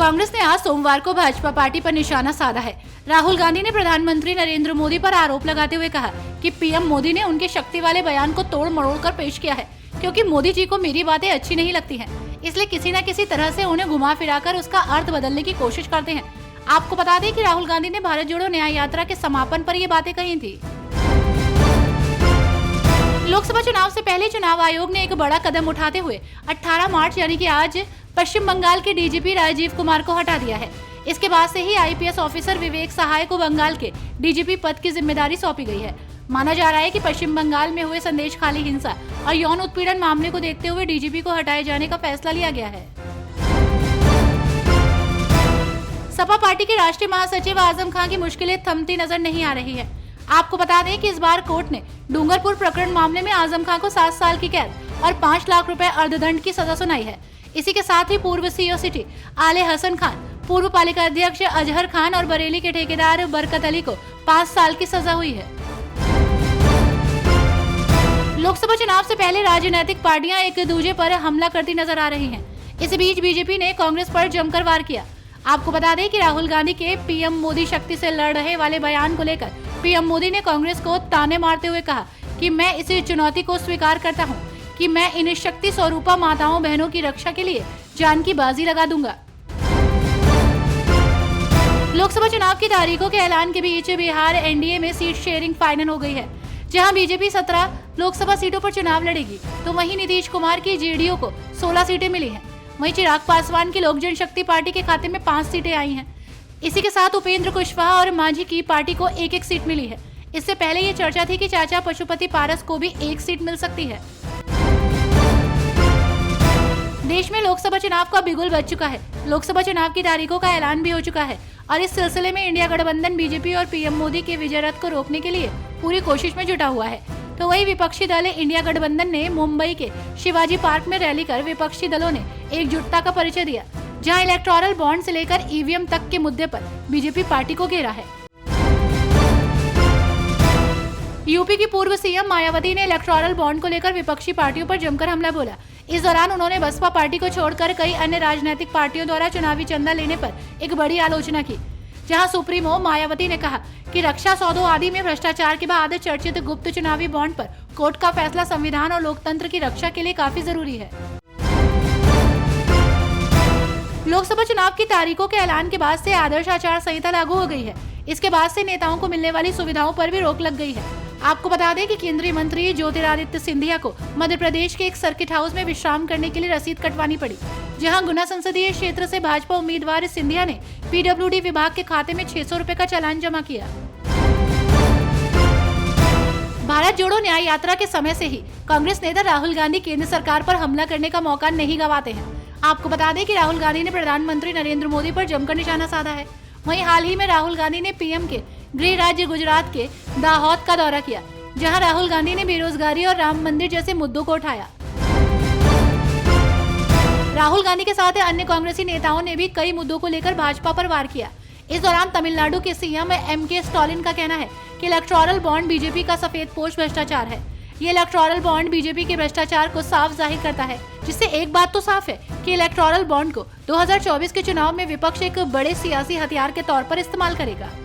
कांग्रेस ने आज सोमवार को भाजपा पार्टी पर निशाना साधा है। राहुल गांधी ने प्रधानमंत्री नरेंद्र मोदी पर आरोप लगाते हुए कहा कि पीएम मोदी ने उनके शक्ति वाले बयान को तोड़ मरोड़ कर पेश किया है, क्योंकि मोदी जी को मेरी बातें अच्छी नहीं लगती हैं, इसलिए किसी न किसी तरह से उन्हें घुमा फिराकर उसका अर्थ बदलने की कोशिश करते हैं। आपको बता दें कि राहुल गांधी ने भारत जोड़ो न्याय यात्रा के समापन पर ये बातें कही थी। लोकसभा चुनाव से पहले चुनाव आयोग ने एक बड़ा कदम उठाते हुए 18 मार्च यानी कि आज पश्चिम बंगाल के डीजीपी राजीव कुमार को हटा दिया है। इसके बाद से ही आईपीएस ऑफिसर विवेक सहाय को बंगाल के डीजीपी पद की जिम्मेदारी सौंपी गई है। माना जा रहा है कि पश्चिम बंगाल में हुए संदेश खाली हिंसा और यौन उत्पीड़न मामले को देखते हुए डीजीपी को हटाए जाने का फैसला लिया गया है। सपा पार्टी के राष्ट्रीय महासचिव आजम खान की मुश्किलें थमती नजर नहीं आ रही है। आपको बता दें कि इस बार कोर्ट ने डूंगरपुर प्रकरण मामले में आजम खान को 7 साल की कैद और 5 लाख रुपए अर्धदंड की सजा सुनाई है। इसी के साथ ही पूर्व सीईओ सिटी आले हसन खान, पूर्व पालिका अध्यक्ष अजहर खान और बरेली के ठेकेदार बरकत अली को 5 साल की सजा हुई है। लोकसभा चुनाव से पहले राजनीतिक पार्टियां एक दूसरे पर हमला करती नजर आ रही हैं। इस बीच बीजेपी ने कांग्रेस पर जमकर वार किया। आपको बता दें कि राहुल गांधी के पीएम मोदी शक्ति से लड़ रहे वाले बयान को लेकर पीएम मोदी ने कांग्रेस को ताने मारते हुए कहा कि मैं इस चुनौती को स्वीकार करता हूं कि मैं इन शक्ति स्वरूपा माताओं बहनों की रक्षा के लिए जान की बाजी लगा दूंगा। लोकसभा चुनाव की तारीखों के ऐलान के बीच बिहार एनडीए में सीट शेयरिंग फाइनल हो गई है। जहां बीजेपी 17 लोकसभा सीटों पर चुनाव लड़ेगी, तो वहीं नीतीश कुमार की जेडीयू को 16 सीटें मिली हैं। वहीं चिराग पासवान की लोक जनशक्ति पार्टी के खाते में 5 सीटें आई हैं। इसी के साथ उपेंद्र कुशवाहा और मांझी की पार्टी को एक सीट मिली है। इससे पहले ये चर्चा थी कि चाचा पशुपति पारस को भी 1 सीट मिल सकती है। देश में लोकसभा चुनाव का बिगुल बज चुका है। लोकसभा चुनाव की तारीखों का ऐलान भी हो चुका है और इस सिलसिले में इंडिया गठबंधन बीजेपी और पीएम मोदी के विजय रथ को रोकने के लिए पूरी कोशिश में जुटा हुआ है। तो वही विपक्षी दल इंडिया गठबंधन ने मुंबई के शिवाजी पार्क में रैली कर विपक्षी दलों ने एकजुटता का परिचय दिया, जहां इलेक्टोरल बॉन्ड से लेकर ईवीएम तक के मुद्दे पर बीजेपी पार्टी को घेरा है। यूपी की पूर्व सीएम मायावती ने इलेक्टोरल बॉन्ड को लेकर विपक्षी पार्टियों पर जमकर हमला बोला। इस दौरान उन्होंने बसपा पार्टी को छोड़कर कई अन्य राजनीतिक पार्टियों द्वारा चुनावी चंदा लेने पर एक बड़ी आलोचना की, जहां सुप्रीमो मायावती ने कहा कि रक्षा सौदों आदि में भ्रष्टाचार के बाद चर्चित गुप्त चुनावी बॉन्ड पर कोर्ट का फैसला संविधान और लोकतंत्र की रक्षा के लिए काफी जरूरी है। लोकसभा चुनाव की तारीखों के ऐलान के बाद से आदर्श आचार संहिता लागू हो गई है। इसके बाद से नेताओं को मिलने वाली सुविधाओं पर भी रोक लग गई है। आपको बता दें कि केंद्रीय मंत्री ज्योतिरादित्य सिंधिया को मध्य प्रदेश के एक सर्किट हाउस में विश्राम करने के लिए रसीद कटवानी पड़ी, जहां गुना संसदीय क्षेत्र से भाजपा उम्मीदवार सिंधिया ने पीडब्ल्यूडी विभाग के खाते में 600 रुपए का चालान जमा किया। भारत जोड़ो न्याय यात्रा के समय से ही कांग्रेस नेता राहुल गांधी केंद्र सरकार पर हमला करने का मौका नहीं गंवाते हैं। आपको बता दें कि राहुल गांधी ने प्रधानमंत्री नरेंद्र मोदी पर जमकर निशाना साधा है। वहीं हाल ही में राहुल गांधी ने पीएम के गृह राज्य गुजरात के दाहोद का दौरा किया, जहां राहुल गांधी ने बेरोजगारी और राम मंदिर जैसे मुद्दों को उठाया। राहुल गांधी के साथ अन्य कांग्रेसी नेताओं ने भी कई मुद्दों को लेकर भाजपा पर वार किया। इस दौरान तमिलनाडु के सीएम एमके स्टालिन का कहना है कि इलेक्टोरल बॉन्ड बीजेपी का सफेद पोश भ्रष्टाचार है। ये इलेक्टोरल बॉन्ड बीजेपी के भ्रष्टाचार को साफ जाहिर करता है, जिससे एक बात तो साफ है कि इलेक्टोरल बॉन्ड को 2024 के चुनाव में विपक्ष एक बड़े सियासी हथियार के तौर पर इस्तेमाल करेगा।